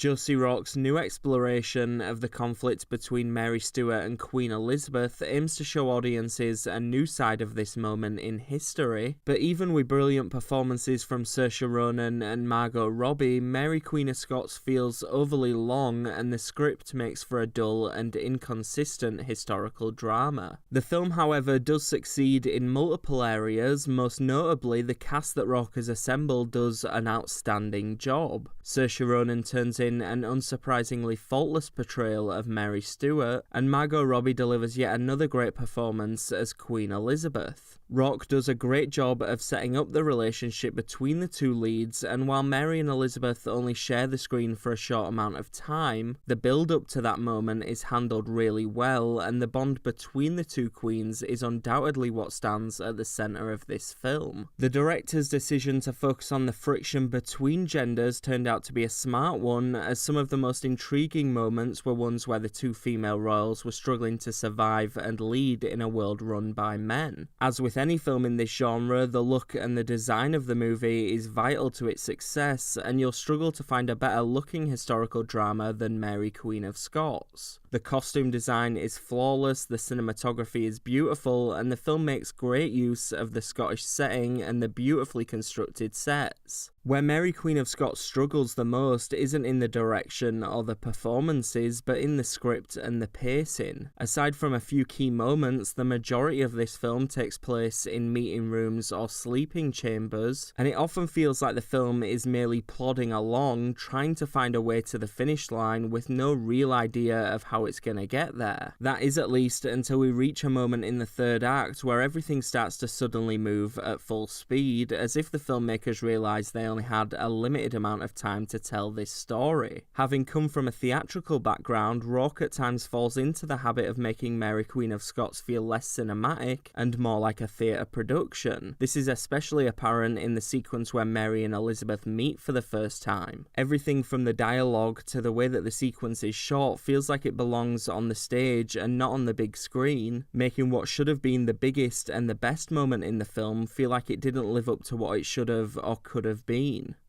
Josie Rock's new exploration of the conflict between Mary Stuart and Queen Elizabeth aims to show audiences a new side of this moment in history, but even with brilliant performances from Saoirse Ronan and Margot Robbie, Mary Queen of Scots feels overly long and the script makes for a dull and inconsistent historical drama. The film, however, does succeed in multiple areas, most notably the cast that Rock has assembled does an outstanding job. Saoirse Ronan turns in an unsurprisingly faultless portrayal of Mary Stuart, and Margot Robbie delivers yet another great performance as Queen Elizabeth. Rock does a great job of setting up the relationship between the two leads, and while Mary and Elizabeth only share the screen for a short amount of time, the build-up to that moment is handled really well, and the bond between the two queens is undoubtedly what stands at the centre of this film. The director's decision to focus on the friction between genders turned out to be a smart one, as some of the most intriguing moments were ones where the two female royals were struggling to survive and lead in a world run by men. As with any film in this genre, the look and the design of the movie is vital to its success, and you'll struggle to find a better looking historical drama than Mary Queen of Scots. The costume design is flawless, the cinematography is beautiful, and the film makes great use of the Scottish setting and the beautifully constructed sets. Where Mary Queen of Scots struggles the most isn't in the direction or the performances, but in the script and the pacing. Aside from a few key moments, the majority of this film takes place in meeting rooms or sleeping chambers, and it often feels like the film is merely plodding along, trying to find a way to the finish line with no real idea of how it's gonna get there. That is at least until we reach a moment in the third act where everything starts to suddenly move at full speed, as if the filmmakers realise they only had a limited amount of time to tell this story. Having come from a theatrical background, Rock at times falls into the habit of making Mary Queen of Scots feel less cinematic and more like a theatre production. This is especially apparent in the sequence where Mary and Elizabeth meet for the first time. Everything from the dialogue to the way that the sequence is shot feels like it belongs on the stage and not on the big screen, making what should have been the biggest and the best moment in the film feel like it didn't live up to what it should have or could have been.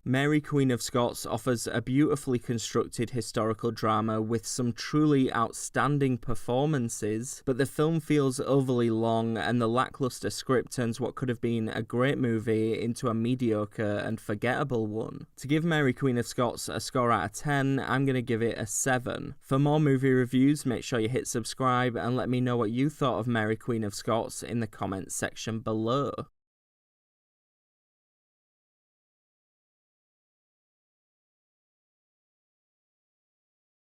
Mary Queen of Scots offers a beautifully constructed historical drama with some truly outstanding performances, but the film feels overly long and the lackluster script turns what could have been a great movie into a mediocre and forgettable one. To give Mary Queen of Scots a score out of 10, I'm going to give it a 7. For more movie reviews, make sure you hit subscribe and let me know what you thought of Mary Queen of Scots in the comments section below.